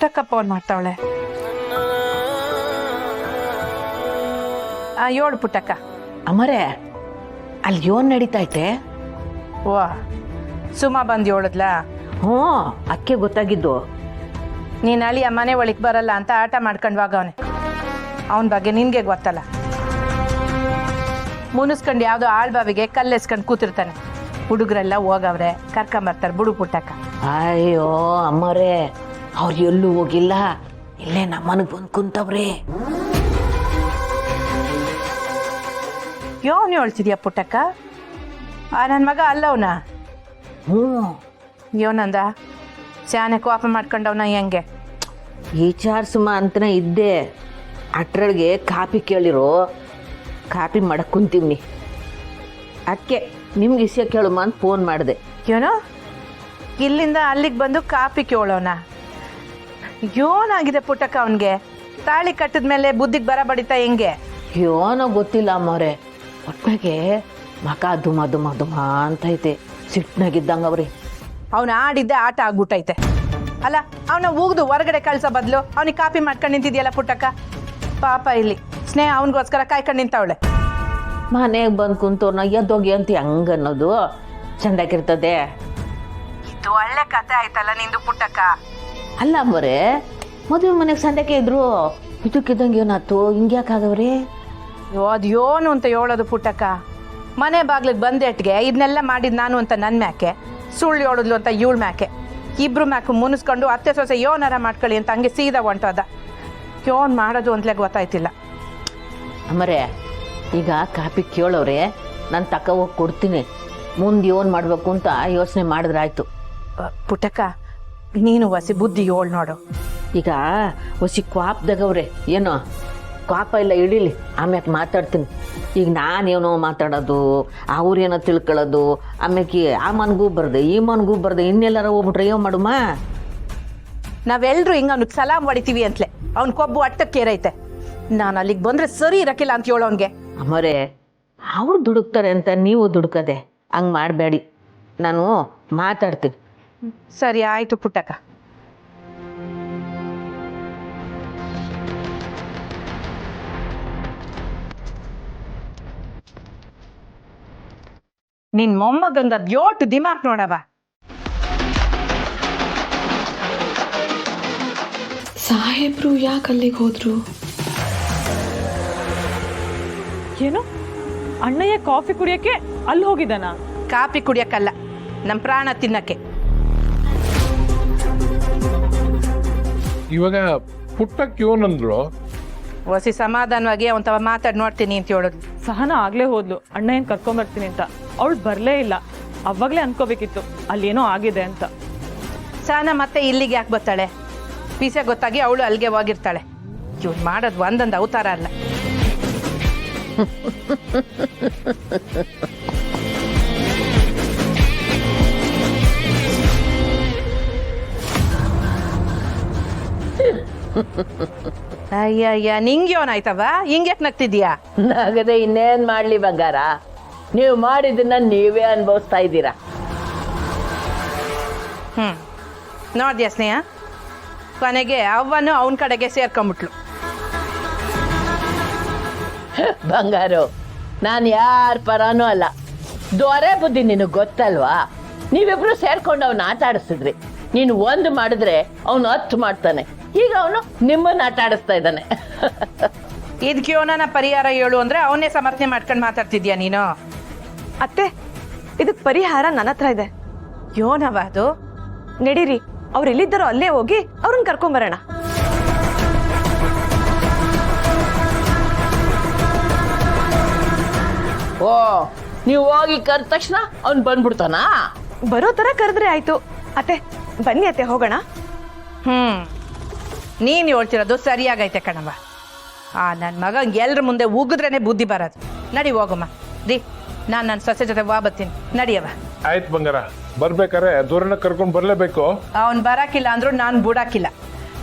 Puttakka phone ಮಾಡ್ತಾವಳೆ. ಏಳು ಪುಟ್ಟಕ್ಕ. ಅಮರೇ, ಅಲ್ಲಿ ಏನ್ ನಡೀತೈತೆ? ವಾ, ಸುಮಾ ಬಂದು ಹೇಳದ್ಲ. ಹ್ಞೂ, ಅಕ್ಕೆ ಗೊತ್ತಾಗಿದ್ದು. ನೀನ್ ಅಳಿಯ ಮನೆ ಒಳಗೆ ಬರಲ್ಲ ಅಂತ ಆಟ ಮಾಡ್ಕೊಂಡ್ವಾಗವನೆ. ಅವನ ಬಗ್ಗೆ ನಿನ್ಗೆ ಗೊತ್ತಲ್ಲ. ಮುನಿಸ್ಕೊಂಡು ಯಾವುದೋ ಆಳ್ಬಾವಿಗೆ ಕಲ್ಲೆಸ್ಕೊಂಡು ಕೂತಿರ್ತಾನೆ. ಹುಡುಗರೆಲ್ಲ ಹೋಗವ್ರೆ, ಕರ್ಕೊಂಬರ್ತಾರೆ ಬಿಡು ಪುಟ್ಟಕ್ಕ. ಅಯ್ಯೋ ಅಮ್ಮರೇ, ಅವ್ರು ಎಲ್ಲೂ ಹೋಗಿಲ್ಲ, ಇಲ್ಲೇ ನಮ್ಮನೆಗೆ ಬಂದು ಕುಂತವ್ರೆ. ಯೋನ್ ಹೇಳ್ತಿದ್ಯಾ ಪುಟ್ಟಕ್ಕ? ನನ್ನ ಮಗ ಅಲ್ಲವನ? ಹ್ಞೂ, ಯೋನಂದ ಶಾನೆ ಕೋಪ ಮಾಡ್ಕೊಂಡವನ ಹೆಂಗೆ? ಸುಮ ಅಂತನೇ ಇದ್ದೆ. ಅಟ್ರೊಳಗೆ ಕಾಪಿ ಕೇಳಿರೋ, ಕಾಪಿ ಮಾಡಕ್ಕೆ ಕುಂತೀವ್ನಿ. ಅದಕ್ಕೆ ನಿಮ್ಗೆ ಇಸ್ಯ ಕೇಳುಮ ಅಂತ ಫೋನ್ ಮಾಡಿದೆ. ಏನೋ ಇಲ್ಲಿಂದ ಅಲ್ಲಿಗೆ ಬಂದು ಕಾಪಿ ಕೇಳೋಣ? ಯೋನಾಗಿದೆ ಪುಟ್ಟಕ್ಕ ಅವನಿಗೆ. ತಾಳಿ ಕಟ್ಟಿದ ಮೇಲೆ ಬುದ್ಧಿಗೆ ಬರ ಬಡಿತಾ ಹೆಂಗೆ? ಏನೋ ಗೊತ್ತಿಲ್ಲ ಅಮ್ಮವ್ರೆ, ಒಟ್ನಾಗೆ ಮಕ ದುಮ ದುಮ ದುಮ ಅಂತೈತೆ. ಸಿಟ್ನಾಗಿದ್ದಂಗೆ ಅವ್ರಿ. ಅವನು ಆಡಿದ್ದೆ ಆಟ ಆಗ್ಬಿಟ್ಟೈತೆ. ಅಲ್ಲ, ಅವನ ಉಗ್ದು ಹೊರಗಡೆ ಕಳ್ಸೋ ಬದಲು ಅವನಿಗೆ ಕಾಪಿ ಮಾಡ್ಕೊಂಡು ನಿಂತಿದ್ಯಲ್ಲ ಪುಟ್ಟಕ್ಕ. ಪಾಪ ಇಲ್ಲಿ ಸ್ನೇಹ ಅವನಿಗೋಸ್ಕರ ಕಾಯ್ಕೊಂಡು ನಿಂತವಳೆ. ಮನೆಗೆ ಬಂದು ಕುಂತವ್ರನ್ನ ಎದ್ದೋಗಿ ಅಂತ ಹಂಗನ್ನೋದು ಚಂದಾಗಿರ್ತದೆ. ಇದು ಒಳ್ಳೆ ಕತೆ ಆಯ್ತಲ್ಲ ನಿಂದು ಪುಟ್ಟಕ್ಕ. ಅಲ್ಲ ಅಮ್ಮರೇ, ಮದುವೆ ಮನೆಗೆ ಸಂದಕ್ಕೆ ಇದ್ರು, ಇದಕ್ಕಿದ್ದಂಗೆ ಏನಾಯ್ತು? ಹಿಂಗ್ಯಾಕಾಗವ್ರಿ? ಅದ್ಯೋನು ಅಂತ ಹೇಳೋದು ಪುಟ್ಟಕ್ಕ. ಮನೆ ಬಾಗ್ಲಿಗೆ ಬಂದೇಟ್ಗೆ ಇದನ್ನೆಲ್ಲ ಮಾಡಿದ್ ನಾನು ಅಂತ ನನ್ನ ಮ್ಯಾಕೆ, ಸುಳ್ಳು ಹೇಳೋದ್ಲು ಅಂತ ಇವಳು ಮ್ಯಾಕೆ. ಇಬ್ರು ಮ್ಯಾಕು ಮುನಿಸ್ಕೊಂಡು ಅತ್ತೆ ಸೊಸೆ ಯೋನಾರ ಮಾಡ್ಕೊಳ್ಳಿ ಅಂತ ಹಂಗೆ ಸೀದಾ ಹೊಂಟೋದ. ಯೋನ್ ಮಾಡೋದು ಅಂತಲೇ ಗೊತ್ತಾಯ್ತಿಲ್ಲ. ಅಮ್ಮರೇ, ಈಗ ಕಾಪಿ ಕೇಳೋರೆ, ನಾನು ತಕ್ಕ ಹೋಗಿ ಕೊಡ್ತೀನಿ. ಮುಂದೆ ಏನ್ ಮಾಡಬೇಕು ಅಂತ ಯೋಚನೆ ಮಾಡಿದ್ರಾಯ್ತು. ಪುಟ್ಟಕ್ಕ, ನೀನು ಹೊಸಿ ಬುದ್ಧಿ ಹೇಳು ನೋಡು. ಈಗ ಹೊಸಿ ಕ್ವಾಪ್ದಾಗವ್ರೆ, ಏನೋ ಕ್ವಾಪ ಇಲ್ಲ ಇಳಿಲಿ, ಆಮ್ಯಾಕೆ ಮಾತಾಡ್ತೀನಿ. ಈಗ ನಾನೇನೋ ಮಾತಾಡೋದು, ಅವ್ರೇನೋ ತಿಳ್ಕೊಳ್ಳೋದು, ಆಮ್ಯಾಕೆ ಆ ಮನ್ಗೂ ಬರ್ದೆ ಈ ಮನ್ಗೂ ಬರ್ದೆ, ಇನ್ನೆಲ್ಲಾರ ಹೋಗ್ಬಿಟ್ರೆ ಏನು ಮಾಡುಮ? ನಾವೆಲ್ಲರೂ ಹಿಂಗೆ ಅವ್ನಿಗೆ ಸಲಾಮ್ ಹೊಡಿತೀವಿ ಅಂತಲೇ ಅವ್ನ ಕೊಬ್ಬು ಅಟ್ಟಕ್ಕೇರೈತೆ. ನಾನು ಅಲ್ಲಿಗೆ ಬಂದ್ರೆ ಸರಿ ಇರಕ್ಕಿಲ್ಲ ಅಂತ ಹೇಳೋನ್ಗೆ. ಅಮ್ಮರೇ, ಅವ್ರು ದುಡುಕ್ತಾರೆ ಅಂತ ನೀವು ದುಡುಕದೆ ಹಂಗೆ ಮಾಡಬೇಡಿ. ನಾನು ಮಾತಾಡ್ತೀನಿ. ಸರಿ ಆಯ್ತು ಪುಟ್ಟಕ್ಕ. ನಿನ್ ಮೊಮ್ಮಗಂದ ಯೋಟು ದಿಮಾಕ್ ನೋಡವ. ಸಾಹೇಬ್ರು ಯಾಕೆ ಅಲ್ಲಿಗೆ ಹೋದ್ರು? ಏನು, ಅಣ್ಣಯ್ಯ ಕಾಫಿ ಕುಡಿಯಕ್ಕೆ ಅಲ್ಲಿ ಹೋಗಿದ್ದಾನ? ಕಾಪಿ ಕುಡಿಯಕ್ಕಲ್ಲ, ನಮ್ಮ ಪ್ರಾಣ ತಿನ್ನಕ್ಕೆ. ಇವಾಗ ಪುಟ್ಟಕ್ಕೆ ಏನಂದ್ರು? ಹೊಸಿ ಸಮಾಧಾನವಾಗಿ ಅವನ್ ತವ ಮಾತಾಡಿ ನೋಡ್ತೀನಿ ಅಂತ ಹೇಳೋದು. ಸಹನ ಆಗ್ಲೇ ಹೋದ್ಲು ಅಣ್ಣಯ್ಯನ್ ಕರ್ಕೊಂಬರ್ತೀನಿ ಅಂತ. ಅವಳು ಬರ್ಲೇ ಇಲ್ಲ. ಅವಾಗ್ಲೇ ಅನ್ಕೋಬೇಕಿತ್ತು ಅಲ್ಲೇನೋ ಆಗಿದೆ ಅಂತ. ಸಹನ ಮತ್ತೆ ಇಲ್ಲಿಗೆ ಯಾಕೆ ಬರ್ತಾಳೆ? ಪೀಸೆ ಗೊತ್ತಾಗಿ ಅವಳು ಅಲ್ಲಿಗೆ ಹೋಗಿರ್ತಾಳೆ. ಇವ್ರು ಮಾಡೋದು ಒಂದೊಂದು ಅವತಾರ ಅಲ್ಲ. ಅಯ್ಯಯ್ಯ, ನಿಂಗ್ಯೋನಾಯ್ತವ? ಹಿಂಗ್ಯಾಕ್ ನಗ್ತಿದ್ಯಾ? ನಗದೆ ಇನ್ನೇನು ಮಾಡಲಿ ಬಂಗಾರ, ನೀವು ಮಾಡಿದ್ದನ್ನ ನೀವೇ ಅನುಭವಿಸ್ತಾ ಇದ್ದೀರಾ. ನೋಡ್ದ್ಯಾ ಸ್ನೇಹ, ಕೊನೆಗೆ ಅವನು ಅವನ ಕಡೆಗೆ ಸೇರ್ಕೊಂಬಿಟ್ಲು. ಬಂಗಾರು, ನಾನು ಯಾರ ಪರಾನೂ ಅಲ್ಲ. ದೊರೆ ಬುದ್ಧಿ ನಿನಗೆ ಗೊತ್ತಲ್ವಾ? ನೀವಿಬ್ರು ಸೇರ್ಕೊಂಡು ಅವನ್ನ ಆಟ ಆಡಿಸಿದ್ರಿ. ನೀನು ಒಂದು ಮಾಡಿದ್ರೆ ಅವನು 10 ಮಾಡ್ತಾನೆ. ಈಗ ಅವನು ನಿಮ್ಮನ್ನ ಆಟ ಆಡಿಸ್ತಾ ಇದ್ದಾನೆ. ಇದಕ್ಕೆ ಯೋನ ಪರಿಹಾರ ಹೇಳು ಅಂದ್ರೆ ಅವನ್ನೇ ಸಮರ್ಥನೆ ಮಾಡ್ಕೊಂಡು ಮಾತಾಡ್ತಿದ್ಯಾ ನೀನು? ಅತ್ತೆ, ಇದಕ್ಕೆ ಪರಿಹಾರ ನನ್ನ ಹತ್ರ ಇದೆ. ಯೋನವ ಅದು? ನಡೀರಿ, ಅವ್ರು ಎಲ್ಲಿದ್ದಾರೋ ಅಲ್ಲೇ ಹೋಗಿ ಅವ್ರನ್ನ ಕರ್ಕೊಂಬರೋಣ. ಓ, ನೀವು ಹೋಗಿ ಕರೆದ ತಕ್ಷಣ ಅವ್ನು ಬಂದ್ಬಿಡ್ತಾನ? ಬರೋ ತರ ಕರೆದ್ರೆ ಆಯ್ತು. ಅತ್ತೆ ಬನ್ನಿ ಅತ್ತೆ, ಹೋಗೋಣ. ನೀನು ಹೇಳ್ತಿರೋದು ಸರಿಯಾಗೈತೆ ಕಣವ. ನನ್ನ ಮಗ ಎಲ್ರ ಮುಂದೆ ಉಗಿದ್ರೇನೆ ಬುದ್ಧಿ ಬರೋದು. ನಡಿ ಹೋಗಮ್ಮ. ರೀ, ನಾನು ನನ್ನ ಸೊಸೆ ಜೊತೆ ಬರ್ತೀನಿ. ನಡಿಯವ. ಆಯ್ತು ಬಂಗಾರ, ಬರ್ಬೇಕಾರೆ ದೂರನ ಕರ್ಕೊಂಡು ಬರ್ಲೇಬೇಕು. ಅವನ್ ಬರಾಕಿಲ್ಲ ಅಂದ್ರು ನಾನು ಬುಡಾಕಿಲ್ಲ.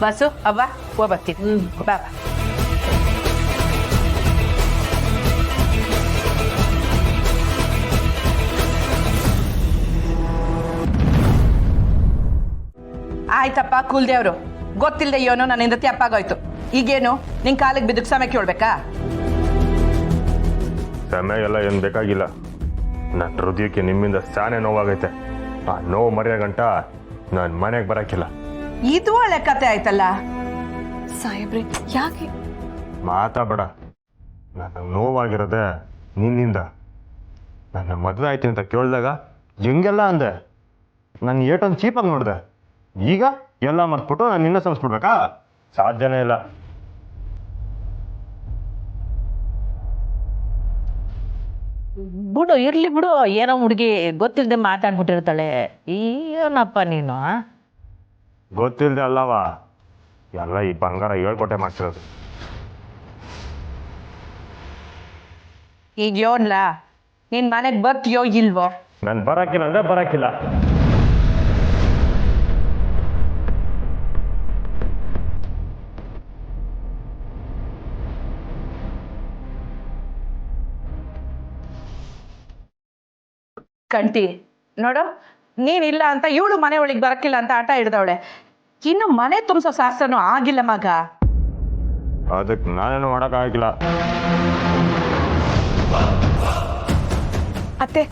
ಬಸ್ಸು ಅವ್ವ ಹೋಗ್ಬರ್ತೀನಿ. ಬಾಬಾ. ಆಯ್ತಪ್ಪ ಕುಲ್ದೇವ್ರು, ಗೊತ್ತಿಲ್ಲದೆ ಏನೋ ನನ್ನಿಂದ ತಪ್ಪಾಗೋಯ್ತು. ಈಗೇನು ನಿನ್ ಕಾಲಿಗೆ ಬಿದ್ದಕ್ಕೆ ಸಮಯ ಕೇಳ್ಬೇಕಾ? ಸಮಯ ಎಲ್ಲ ಏನು ಬೇಕಾಗಿಲ್ಲ. ನನ್ನ ಹೃದಯಕ್ಕೆ ನಿಮ್ಮಿಂದ ಸಾನೆ ನೋವಾಗೈತೆ. ಆ ನೋವು ಮರೆಯೋ ಗಂಟ ನಾನು ಮನೆಗೆ ಬರೋಕ್ಕಿಲ್ಲ. ಇದು ಒಳ್ಳೆ ಕತೆ ಆಯ್ತಲ್ಲ. ಸಾಹೇಬ್ರೆ ಯಾಕೆ? ಮಾತಾಡಬೇಡ. ನನಗೆ ನೋವಾಗಿರೋದೆ ನಿನ್ನಿಂದ. ನನ್ನ ಮದುವೆ ಆಯ್ತು ಅಂತ ಕೇಳಿದಾಗ ಹೆಂಗೆಲ್ಲ ಅಂದೆ. ನಾನು ಏಟೊಂದು ಚೀಪಾಗಿ ನೋಡಿದೆ. ಈಗ ಎಲ್ಲ ಮರ್ತ್ಬಿಟ್ಟು ನಾನು ನಿನ್ನ ಸಂಸ್ಬಿಡ್ಬೇಕಾ? ಸಾಧ್ಯನೇ ಇಲ್ಲ. ಬಿಡು ಇರ್ಲಿ ಬಿಡು, ಏನೋ ಹುಡುಗಿ ಗೊತ್ತಿಲ್ಲದೆ ಮಾತಾಡ್ಬಿಟ್ಟಿರ್ತಾಳೆ. ಏನಪ್ಪ ನೀನು? ಗೊತ್ತಿಲ್ಲದೆ ಅಲ್ಲವ ಎಲ್ಲ ಈ ಬಂಗಾರ ಹೇಳ್ಕೊಟ್ಟೆ ಮಾಡ್ತಿರೋದು. ಈಗ ಯೋನ್ಲ ನಿನ್ ಮನೆಗೆ ಬರ್ತೀಯೋ ಇಲ್ವೋ? ನಾನು ಬರೋಕ್ಕಿಲ್ಲ ಅಂದರೆ ಬರೋಕ್ಕಿಲ್ಲ. ಕಂಟಿ ನೋಡು, ನೀನಿಲ್ಲ ಅಂತ ಇವಳು ಮನೆ ಒಳಗೆ ಬರಕ್ಕಿಲ್ಲ ಅಂತ ಆಟ ಹಿಡ್ದವಳೆ. ಇನ್ನು ಮನೆ ತುಂಬಿಸೋ ಶಾಸ್ತ್ರನೂ ಆಗಿಲ್ಲ ಮಗ. ಅದಕ್ಕೆ ನಾನೇನು ಮಾಡೋಕ್ಕಾಗಿಲ್ಲ. ಅತ್ತೆ,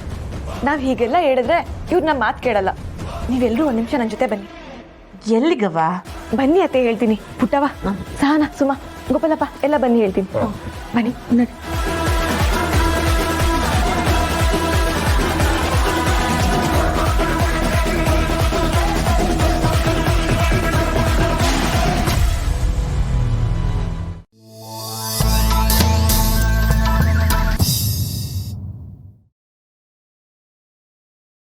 ನಾವ್ ಹೀಗೆಲ್ಲ ಹೇಳಿದ್ರೆ ಇವ್ರು ನಮ್ಮ ಮಾತು ಕೇಳಲ್ಲ. ನೀವೆಲ್ಲರೂ ಒಂದ್ ನಿಮಿಷ ನನ್ನ ಜೊತೆ ಬನ್ನಿ. ಎಲ್ಲಿಗವ? ಬನ್ನಿ ಅತ್ತೆ, ಹೇಳ್ತೀನಿ. ಪುಟ್ಟವ, ಸಹನ, ಸುಮ, ಗೋಪಾಲಪ್ಪ ಎಲ್ಲ ಬನ್ನಿ ಹೇಳ್ತೀನಿ. ಬನ್ನಿ ನೋಡಿ.